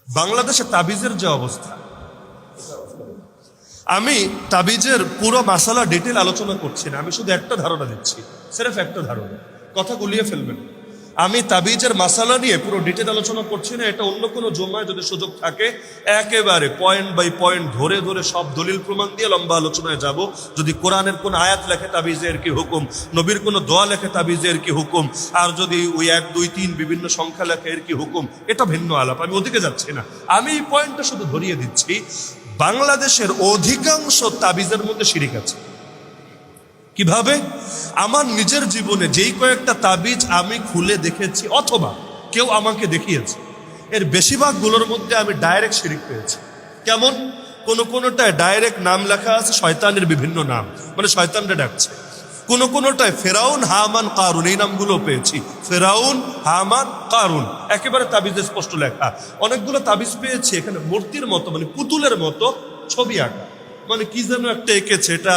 বাংলাদেশে তাবিজের যে অবস্থা, আমি তাবিজের পুরো মাসালা ডিটেল আলোচনা করছি না, আমি শুধু একটা ধারণা দিচ্ছি, সির্ফ একটা ধারণা, কথা গুলিয়ে ফেলবেন। আমি তাবিজের মাসালা নিয়ে পুরো ডিটেল আলোচনা করছি না, এটা অন্য কোনো জমায় যদি সুযোগ থাকে একেবারে পয়েন্ট বাই পয়েন্ট ধরে ধরে সব দলিল প্রমাণ দিয়ে লম্বা আলোচনায় যাব। যদি কোরআনের কোন আয়াত লেখে তাবিজের কি হুকুম, নবীর কোন দোয়া লেখে তাবিজের কি হুকুম, আর যদি ওই 1 2 3 বিভিন্ন সংখ্যা লেখে এর কি হুকুম, এটা ভিন্ন আলাপ, আমি ওদিকে যাচ্ছি না। আমি এই পয়েন্টটা শুধু ধরিয়ে দিচ্ছি, বাংলাদেশের অধিকাংশ তাবিজের মধ্যে শিরিক আছে। কিভাবে? আমার নিজের জীবনে যেই কয়েকটা তাবিজ আমি খুলে দেখেছি অথবা কেউ আমাকে দেখিয়েছে, এর বেশিরভাগগুলোর মধ্যে আমি ডাইরেক্ট শিরিক পেয়েছি। কেমন? কোনোটায় ডাইরেক্ট নাম লেখা আছে শয়তানের বিভিন্ন নাম, মানে শয়তানরা ডাকছে। কোনোটায় ফেরাউন, হামান, কারুন, এই নামগুলো পেয়েছি। ফেরাউন, হামান, কারুন, একেবারে তাবিজে স্পষ্ট লেখা। অনেকগুলো তাবিজ পেয়েছি এখানে মূর্তির মতো, মানে পুতুলের মতো ছবি আঁকা, মানে কি যেন একটা এঁকেছে, এটা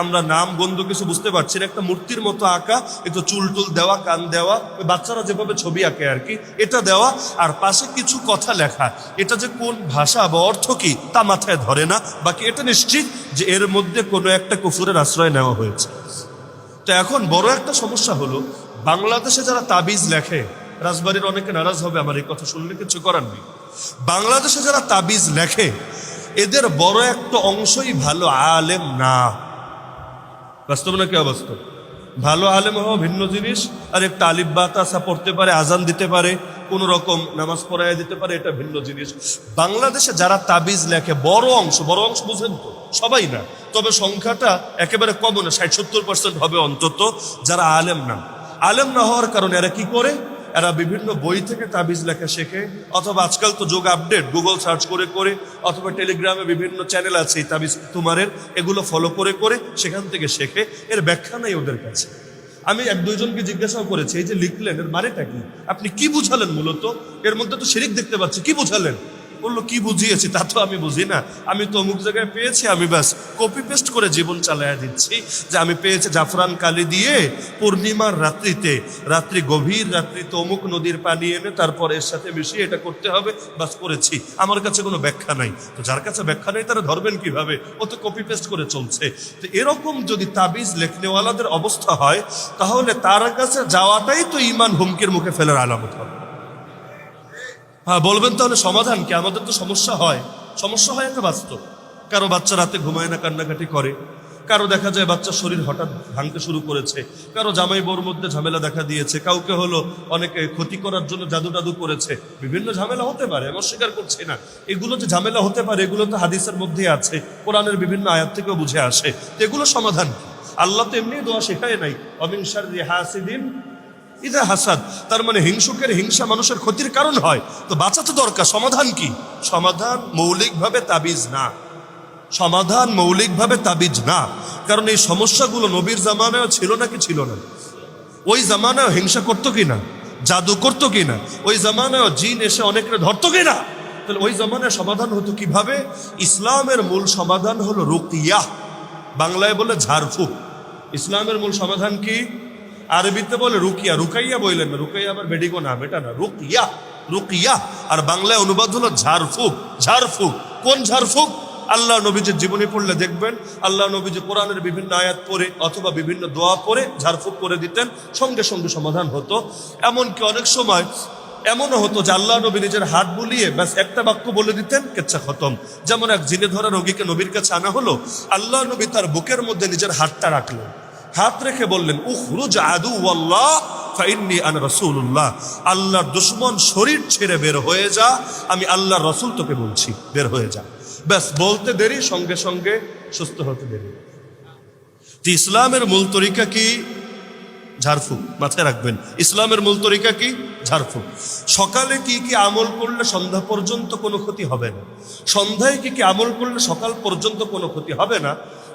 আমরা নাম গন্ধ কিছু বুঝতে পারছি না, একটা মূর্তির মতো আঁকা, একটু চুল টুল দেওয়া, কান দেওয়া, বাচ্চারা যেভাবে ছবি আঁকে আর কি, এটা দেওয়া, আর পাশে কিছু কথা লেখা। এটা যে কোন ভাষা বা অর্থ কি তা মাথায় ধরে না, বাকি এটা নিশ্চিত যে এর মধ্যে কোনো একটা কুফুরের আশ্রয় নেওয়া হয়েছে। তো এখন বড় একটা সমস্যা হলো, বাংলাদেশে যারা তাবিজ লেখে, রাজবাড়ির অনেকে নারাজ হবে আমার এই কথা শুনলে, কিছু করার নেই। বাংলাদেশে যারা তাবিজ লেখে এদের বড় একটা অংশই ভালো আলেম না। বাস্তব না কি অবাস্তব? ভালো আলেম হওয়া ভিন্ন জিনিস, আর একটা আলিফ বা তাসা পড়তে পারে, আজান দিতে পারে, কোন রকম নামাজ পড়াইয়া দিতে পারে, এটা ভিন্ন জিনিস। বাংলাদেশে যারা তাবিজ লেখে বড় অংশ বুঝেন তো, সবাই না, তবে সংখ্যাটা একেবারে কম না, 60-70% হবে অন্তত যারা আলেম না। আলেম না হওয়ার কারণে এরা কি করে? এরা বিভিন্ন বই থেকে তাবিজ লেখা শেখে, অথবা আজকাল তো যোগ আপডেট, গুগল সার্চ করে করে, অথবা টেলিগ্রামে বিভিন্ন চ্যানেল আছে এই তাবিজ তোমারের, এগুলো ফলো করে করে সেখান থেকে শেখে। এর ব্যাখ্যা নাই ওদের কাছে। আমি 1-2 জনকে জিজ্ঞাসাও করেছি, এই যে লিখলেন এর মানেটা কি, আপনি কি বুঝালেন? মূলত এর মধ্যে তো শিরিক দেখতে পাচ্ছি, কি বুঝালেন? বললো কি বুঝিয়েছি তা তো আমি বুঝি না, আমি তো অমুক জায়গায় পেয়েছি, আমি ব্যাস কপি পেস্ট করে জীবন চালাইয়া দিচ্ছি। যে আমি পেয়েছি জাফরান কালি দিয়ে পূর্ণিমার রাত্রি গভীর রাত্রিতে অমুক নদীর পানি এনে তারপর এর সাথে মিশিয়ে এটা করতে হবে, বাস করেছি, আমার কাছে কোনো ব্যাখ্যা নাই। তো যার কাছে ব্যাখ্যা নেই তারা ধরবেন কিভাবে? ও তো কপি পেস্ট করে চলছে। তো এরকম যদি তাবিজ লেখনেওয়ালাদের অবস্থা হয়, তাহলে তার কাছে যাওয়াটাই তো ইমান হুমকির মুখে ফেলার আলামত হবে। হ্যাঁ, বলবেন তাহলে সমাধান কি? আমাদের তো সমস্যা হয় একটা বাস্তব। কারো বাচ্চা রাতে ঘুমায় না, কান্নাকাটি করে, কারো দেখা যায় বাচ্চার শরীর হঠাৎ ভাঙতে শুরু করেছে, কারো জামাই বউর মধ্যে ঝামেলা দেখা দিয়েছে, কাউকে হলো অনেকে ক্ষতি করার জন্য জাদু করেছে, বিভিন্ন ঝামেলা হতে পারে, আমি অস্বীকার করছি না। এগুলো যে ঝামেলা হতে পারে এগুলো তো হাদিসের মধ্যেই আছে, কোরআনের বিভিন্ন আয়াত থেকেও বুঝে আসে। তো এগুলো সমাধান কি? আল্লাহ তো এমনি দোয়া শেখায় নাই, অমিন শাররি হাসিদিন ইযা হাসাদ, তার মানে হিংসুকের হিংসা মানুষের ক্ষতির কারণ হয়, তো বাঁচা তো দরকার। সমাধান কি? সমাধান মৌলিকভাবে তাবিজ না, সমাধান মৌলিকভাবে তাবিজ না। কারণ এই সমস্যাগুলো নবীর জামানায় ছিল নাকি ছিল না? ওই জামানায় হিংসা করতো কিনা, জাদু করতো কিনা, ওই জামানায় জিন এসে অনেকটা ধরতো কিনা, তাহলে ওই জামানায় সমাধান হতো কিভাবে? ইসলামের মূল সমাধান হলো রুকিয়া, বাংলায় বলে ঝাড়ফুঁক। ইসলামের মূল সমাধান কি? আরবিতে বলে রুকিয়া, রুকাইয়া বললেন না, রুকাইয়া আবার মেডিকো নাম, এটা না, রুকিয়া। আর বাংলায় অনুবাদ হলো ঝাড়ফুঁক। কোন ঝাড়ফুঁক? আল্লাহ নবীজির জীবনী পড়লে দেখবেন, আল্লাহ নবীজি কোরআনের বিভিন্ন আয়াত পড়ে অথবা বিভিন্ন দোয়া পড়ে ঝাড়ফুঁক করে দিতেন, সঙ্গে সঙ্গে সমাধান হতো। এমনকি অনেক সময় এমনও হতো যে আল্লাহ নবী নিজের হাত বুলিয়ে ব্যাস একটা বাক্য বলে দিতেন, কেচ্ছা খতম। যেমন এক জিনে ধরা রোগীকে নবীর কাছে আনা হলো, আল্লাহ নবী তার বুকের মধ্যে নিজের হাতটা রাখলেন, হাত রেখে বললেন, উখরুজ আদুওয়াল্লাহ ফাইন্নী আনা রাসূলুল্লাহ, আল্লাহর দুশমন শরীর ছেড়ে বের হয়ে যা, আমি আল্লাহর রাসূল তোকে বলছি, বের হয়ে যা। ব্যাস বলতে দেরি, সঙ্গে সঙ্গে সুস্থ হতে দেরি। ইসলামের মূল তরিকা কি? ঝাড়ফুঁক, মাথায় রাখবেন। ইসলামের মূল তরিকা কি? ঝাড়ফুঁক। সকালে কি কি আমল করলে সন্ধ্যা পর্যন্ত কোনো ক্ষতি হবে না, সন্ধ্যায় কি কি আমল করলে সকাল পর্যন্ত কোনো ক্ষতি হবে না,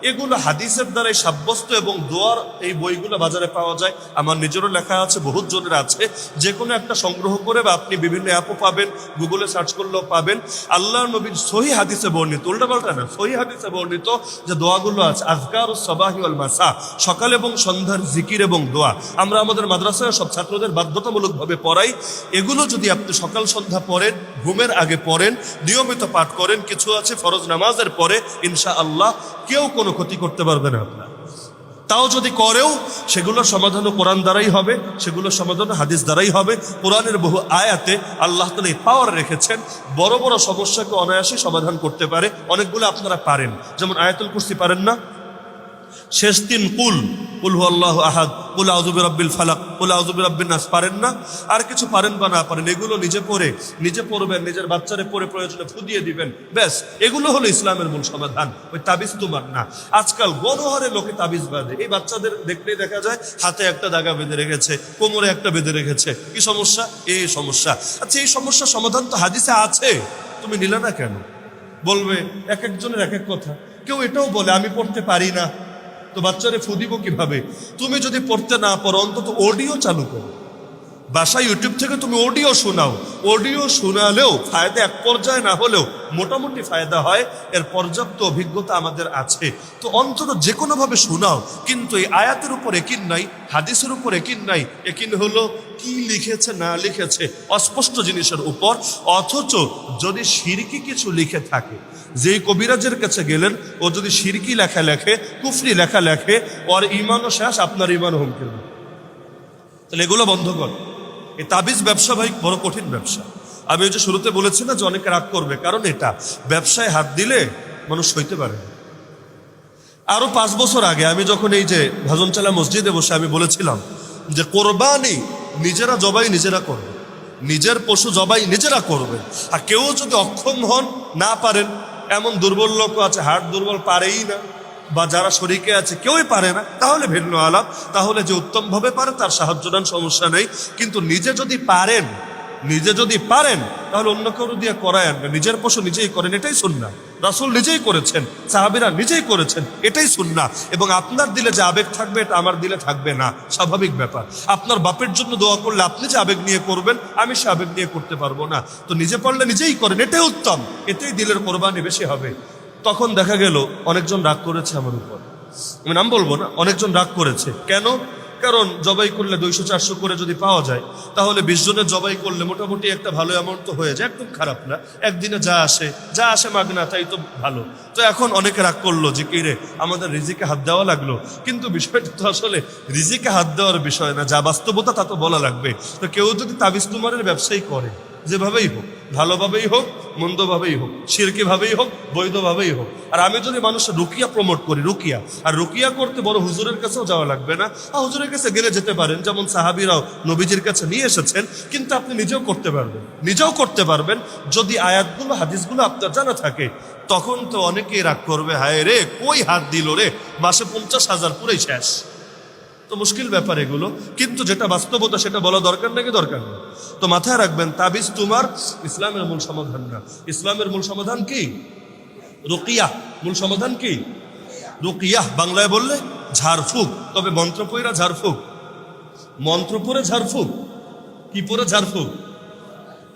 এগুলো হাদিসের দ্বারাই সাব্যস্ত। এবং দোয়ার এই বইগুলো বাজারে পাওয়া যায়, আমার নিজেরও লেখা আছে, বহুত জনের আছে। যে কোনো একটা সংগ্রহ করে, বা আপনি বিভিন্ন অ্যাপও পাবেন, গুগলে সার্চ করলেও পাবেন। আল্লাহ নবীর সহিহ হাদিসে বর্ণিত, উল্টাপাল্টা না, সহিহ হাদিসে বর্ণিত যে দোয়াগুলো আছে, আযকারুস সাবাহি ওয়াল মাসা, সকাল এবং সন্ধ্যার জিকির এবং দোয়া, আমরা আমাদের মাদ্রাসায় সব ছাত্রদের বাধ্যতামূলকভাবে পড়াই। করাই, এগুলো যদি আপনি সকাল সন্ধ্যা পড়েন, ঘুমের আগে পড়েন, নিয়মিত পাঠ করেন, কিছু আছে ফরজ নামাজের পরে, ইনশাআল্লাহ কেউ কোনো ক্ষতি করতে পারবে না আপনার। তাও যদি করেও সেগুলোর সমাধানও কোরআন দ্বারাই হবে, সেগুলোর সমাধান হাদিস দ্বারাই হবে। কোরআনের বহু আয়াতে আল্লাহ তাআলা এই পাওয়ার রেখেছেন, বড় বড় সমস্যাকে অনায়াসে সমাধান করতে পারে। অনেকগুলো আপনারা পারেন, যেমন আয়াতুল কুরসি পারেন না, শেষ তিন কুল হু আল্লাহু আহাদ, কুল আউযু বিরাব্বিল ফালাক, কুল আউযু বিরাব্বিন নাস পারেন না? আর কিছু পারেন বা না পারেন, এগুলো নিজে পড়বেন, নিজের বাচ্চারে পড়ে প্রয়োজনে ফু দিয়ে দিবেন, ব্যাস। এগুলো হলো ইসলামের মূল সমাধান, ওই তাবিজ তোমার না। আজকাল গণহারে লোকে তাবিজ বাঁধে, এই বাচ্চাদের দেখলেই দেখা যায় হাতে একটা দাগা বেঁধে রেখেছে, কোমরে একটা বেঁধে রেখেছে। কি সমস্যা? এই সমস্যা। আচ্ছা, এই সমস্যার সমাধান তো হাদিসে আছে, তুমি নিলে না কেন? বলবে এক একজনের এক এক কথা। কেউ এটাও বলে আমি পড়তে পারি না, তো বাচ্চারে ফু দিব কিভাবে? তুমি যদি পড়তে না পারো, অন্তত অডিও চালু করো, বাসায় ইউটিউব থেকে তুমি অডিও শোনাও। অডিও শোনালেও ফায়দা এক পর্যায়ে না হলেও মোটামুটি ফায়দা হয়, এর পর্যাপ্ত অভিজ্ঞতা আমাদের আছে। তো অন্তত যে কোনোভাবে শোনাও, কিন্তু এই আয়াতের উপর একিন নাই, হাদিসের উপর একিন নাই। একিন হলো কি লিখেছে না লিখেছে অস্পষ্ট জিনিসের উপর। অথচ যদি শিরকি কিছু লিখে থাকে, যেই কবিরাজের কাছে গেলেন, ও যদি শিরকি লেখা লেখে, কুফরি লেখা লেখে, ওর ইমানও শেষ, আপনার ইমানও হুমকি। তাহলে এগুলো বন্ধ কর। এই তাবিজ ব্যবসা ভাই বড় কঠিন ব্যবসা। আমি ওই যে শুরুতে বলেছি না যে অনেকে রাগ করবে, কারণ এটা ব্যবসায় হাত দিলে মানুষ সইতে পারে না। আরো 5 বছর আগে আমি যখন এই যে ভাজনচালা মসজিদে বসে আমি বলেছিলাম যে কোরবানি নিজেরা জবাই নিজেরা করবে, নিজের পশু জবাই নিজেরা করবে। আর কেউ যদি অক্ষম হন, না পারেন, এমন দুর্বল লোক আছে, হাড় দুর্বল, পারেই না, বা যারা শরীকে আছে কেউই পারে না, তাহলে ভিন্ন আলাপ। তাহলে যে উত্তমভাবে পারে তার সাহায্য নেন, সমস্যা নেই। কিন্তু নিজে যদি পারেন তাহলে অন্য কেউ দিয়ে করায় আনবেন। নিজের পশু নিজেই করেন, এটাই সুন্নাহ। রাসূল নিজেই করেছেন, সাহাবীরা নিজেই করেছেন, এটাই সুন্নাহ। এবং আপনার দিলে যে আবেগ থাকবে, এটা আমার দিলে থাকবে না, স্বাভাবিক ব্যাপার। আপনার বাপের জন্য দোয়া করলে আপনি যে আবেগ নিয়ে করবেন, আমি সে আবেগ নিয়ে করতে পারবো না। তো নিজে পারলে নিজেই করেন, এটাই উত্তম, এতেই দিলের কোরবানি বেশি হবে। তখন দেখা গেল অনেকজন রাগ করেছে আমার উপর, আমি নাম বলবো না, অনেকজন রাগ করেছে। কেন? কারণ জবাই করলে 200-400 করে যদি পাওয়া যায়, তাহলে 20 জনের জবাই করলে মোটামুটি একটা ভালো অ্যামাউন্ট তো হয়ে যায়, একদম খারাপ না। একদিনে যা আসে মাগনা, তাই তো ভালো। তো এখন অনেকে রাগ করলো যে কি রে, আমাদের রিজিকে হাত দেওয়া লাগলো। কিন্তু বিষয়টা তো আসলে রিজিকে হাত দেওয়ার বিষয় না, যা বাস্তবতা তা তো বলা লাগবে। তো কেউ যদি তাবিজ তুমারের ব্যবসায়ী করে, যেভাবেই হোক, ভালোভাবেই হোক, মন্দভাবেই হোক, শিরকি ভাবেই হোক, বৈধভাবেই হোক, আর আমি যদি মানুষের রুকিয়া প্রমোট করি, রুকিয়া করতে বড় হুজুরের কাছেও যাওয়া লাগবে না। হুজুরের কাছে গেলে যেতে পারেন, যেমন সাহাবীরাও নবীজির কাছে নিয়ে এসেছেন। কিন্তু আপনি নিজেও করতে পারবেন যদি আয়াতগুলো হাদিসগুলো আপনার জানা থাকে। তখন তো অনেকেই রাগ করবে, হায় রে কই হাত দিল রে, মাসে 50,000 পুরাই শেষ। তো মুশকিল ব্যাপার এগুলো, কিন্তু যেটা বাস্তবতা সেটা বলা দরকার নাকি দরকার না? তো মাথায় রাখবেন, তাবিজ তোমার ইসলামের মূল সমাধান না। ইসলামের মূল সমাধান কি? রুকিয়া। মূল সমাধান কি? রুকিয়া। বাংলায় বললে ঝাড়ফুঁক। তবে মন্ত্র পড়ে ঝাড়ফুঁক, মন্ত্র পড়ে ঝাড়ফুঁক, কি পড়ে ঝাড়ফুঁক?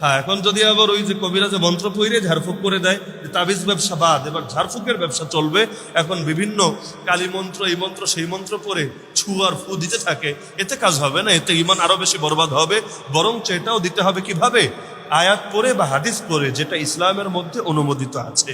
হ্যাঁ, এখন যদি আবার ওই যে কবিরাজে মন্ত্র পড়ে ঝাড়ফুঁক করে দেয়, তাবিজ ব্যবসা বাদ, এবার ঝাড়ফুঁকের ব্যবসা চলবে। এখন বিভিন্ন কালী মন্ত্র, এই মন্ত্র সেই মন্ত্র পড়ে ছু আর ফু দিতে থাকে, এতে কাজ হবে না, এতে ঈমান আরো বেশি বরবাদ হবে। বরং এটাও দিতে হবে কিভাবে? আয়াত পড়ে বা হাদিস পড়ে, যেটা ইসলামের মধ্যে অনুমোদিত আছে।